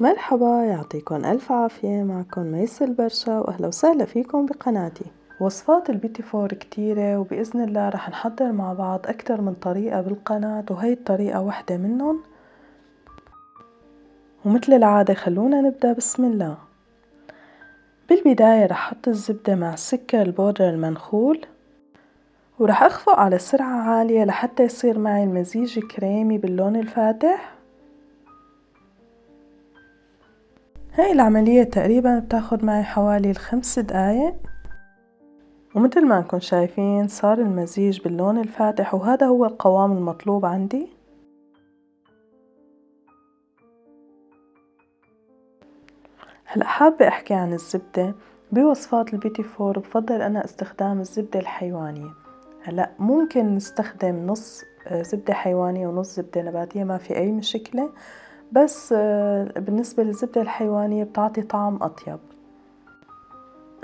مرحبا، يعطيكم ألف عافية. معكم ميس البرشا وأهلا وسهلا فيكم بقناتي. وصفات البيتي فور كتيرة، وبإذن الله رح نحضر مع بعض أكتر من طريقة بالقناة، وهي الطريقة واحدة منهم. ومثل العادة خلونا نبدأ بسم الله. بالبداية رح أحط الزبدة مع السكر البودرة المنخول، ورح أخفق على سرعة عالية لحتى يصير معي المزيج كريمي باللون الفاتح. هاي العملية تقريبا بتاخد معي حوالي 5 دقايق. ومثل ما انكم شايفين صار المزيج باللون الفاتح، وهذا هو القوام المطلوب عندي. هلأ حابة احكي عن الزبدة. بوصفات البيتي فور بفضل انا استخدام الزبدة الحيوانية. هلأ ممكن نستخدم نص زبدة حيوانية ونص زبدة نباتية، ما في اي مشكلة، بس بالنسبة للزبدة الحيوانية بتعطي طعم اطيب،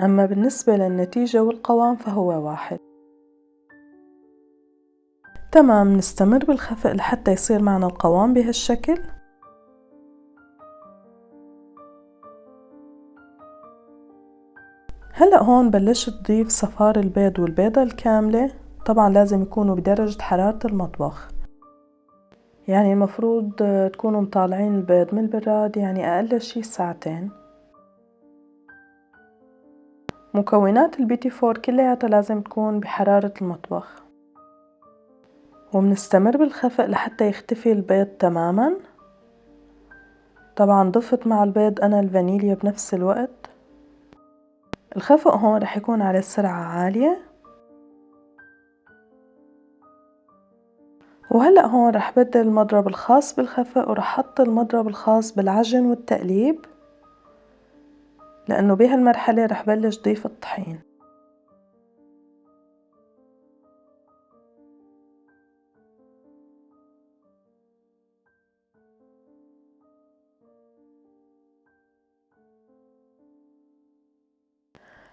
اما بالنسبة للنتيجة والقوام فهو واحد. تمام، نستمر بالخفق لحتى يصير معنا القوام بهالشكل. هلأ هون بلشت تضيف صفار البيض والبيضة الكاملة. طبعا لازم يكونوا بدرجة حرارة المطبخ، يعني المفروض تكونوا مطالعين البيض من البراد، يعني أقل شي ساعتين. مكونات البيتي فور كلياتها لازم تكون بحرارة المطبخ. وبنستمر بالخفق لحتى يختفي البيض تماما. طبعا ضفت مع البيض أنا الفانيليا بنفس الوقت. الخفق هون رح يكون على سرعة عالية. وهلأ هون رح بدل المضرب الخاص بالخفق ورح حط المضرب الخاص بالعجن والتقليب، لأنه بهالمرحلة رح بلش ضيف الطحين.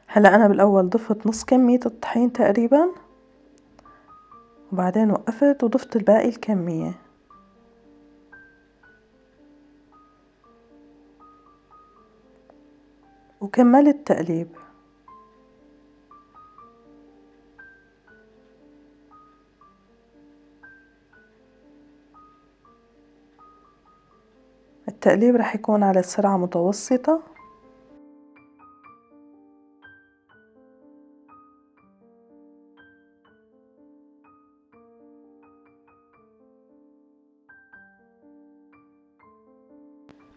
هلأ أنا بالأول ضفت نص كمية الطحين تقريبا، وبعدين وقفت وضفت الباقي الكمية، وكملت تقليب. التقليب رح يكون على سرعة متوسطة.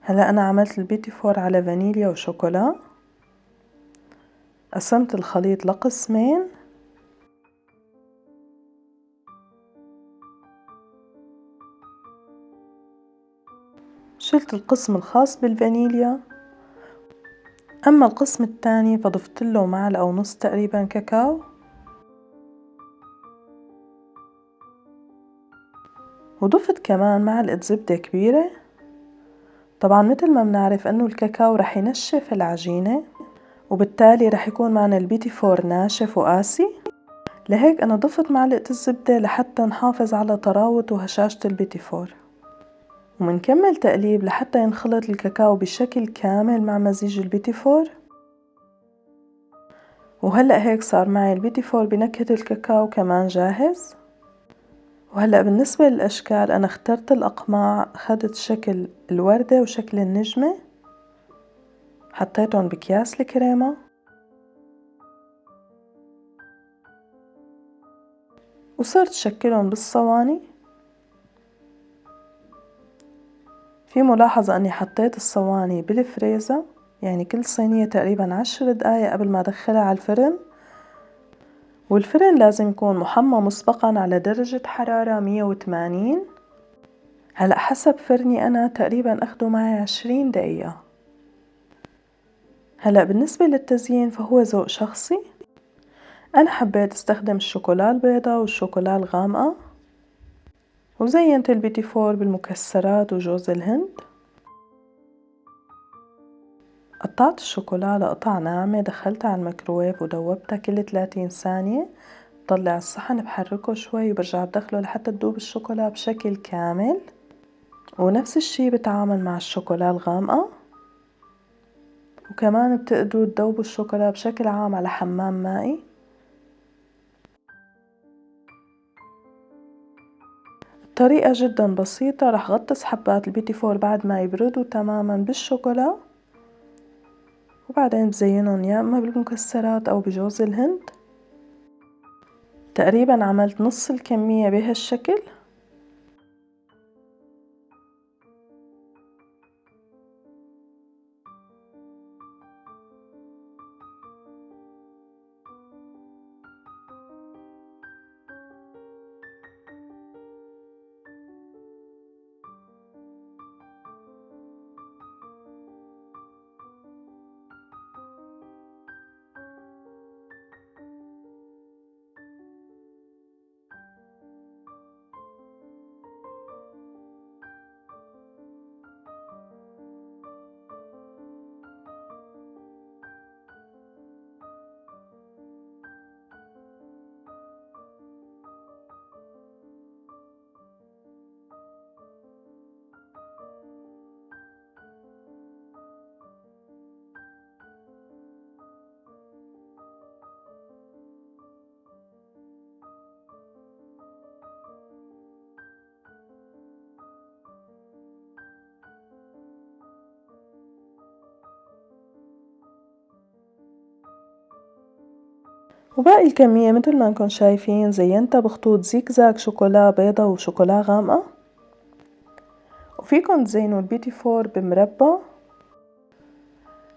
هلأ أنا عملت البيتي فور على فانيليا وشوكولا. قسمت الخليط لقسمين، شلت القسم الخاص بالفانيليا، أما القسم الثاني فضفت له معلقة ونص تقريبا كاكاو، وضفت كمان معلقة زبدة كبيرة. طبعا مثل ما بنعرف انه الكاكاو رح ينشف العجينة، وبالتالي رح يكون معنا البيتي فور ناشف وقاسي. لهيك انا ضفت معلقة الزبدة لحتى نحافظ على طراوة وهشاشة البيتي فور. ومنكمل تقليب لحتى ينخلط الكاكاو بشكل كامل مع مزيج البيتي فور. وهلأ هيك صار معي البيتي فور بنكهة الكاكاو كمان جاهز. وهلأ بالنسبة للأشكال أنا اخترت الأقماع، أخذت شكل الوردة وشكل النجمة، حطيتهم بأكياس الكريمة، وصرت شكلهم بالصواني. في ملاحظة أني حطيت الصواني بالفريزر، يعني كل صينية تقريبا 10 دقايق قبل ما أدخلها على الفرن. والفرن لازم يكون محمى مسبقا على درجة حرارة 180. هلأ حسب فرني أنا تقريبا أخده معي 20 دقيقة. هلأ بالنسبة للتزيين فهو ذوق شخصي. أنا حبيت استخدم الشوكولا البيضاء والشوكولا الغامقة، وزينت البيتي فور بالمكسرات وجوز الهند. قطعت الشوكولا لقطع ناعمة، دخلتها على الميكروويف ودوبتها كل 30 ثانية. بطلع الصحن بحركه شوي وبرجع بدخله لحتى تذوب الشوكولا بشكل كامل. ونفس الشي بتعامل مع الشوكولا الغامقة، وكمان بتقدروا تذوبوا الشوكولا بشكل عام على حمام مائي. طريقة جدا بسيطة، رح غطس حبات البيتي فور بعد ما يبردوا تماما بالشوكولا، وبعدين بزينهم يا اما بالمكسرات او بجوز الهند. تقريبا عملت نص الكمية بهالشكل. وباقي الكمية مثل ما انكم شايفين زينتها بخطوط زيكزاك شوكولا بيضة وشوكولا غامقة. وفيكن تزينوا البيتي فور بمربى.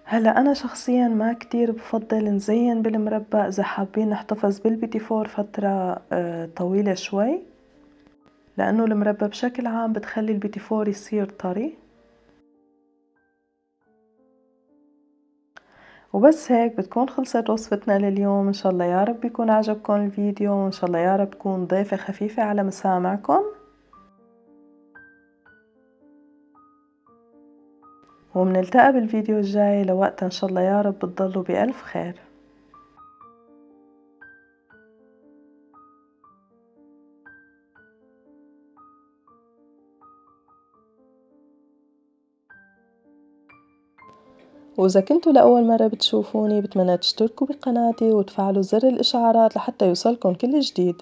هلا أنا شخصيا ما كتير بفضل نزين بالمربى إذا حابين نحتفظ بالبيتي فور فترة طويلة شوي، لأنه المربى بشكل عام بتخلي البيتي فور يصير طري. وبس هيك بتكون خلصت وصفتنا لليوم. إن شاء الله يا رب يكون عجبكم الفيديو، وإن شاء الله يا رب تكون ضيفة خفيفة على مسامعكم، ومنلتقى بالفيديو الجاي. لوقتها إن شاء الله يا رب بتضلوا بألف خير. وإذا كنتوا لأول مرة بتشوفوني بتمنى تشتركوا بقناتي وتفعلوا زر الإشعارات لحتى يوصلكم كل جديد.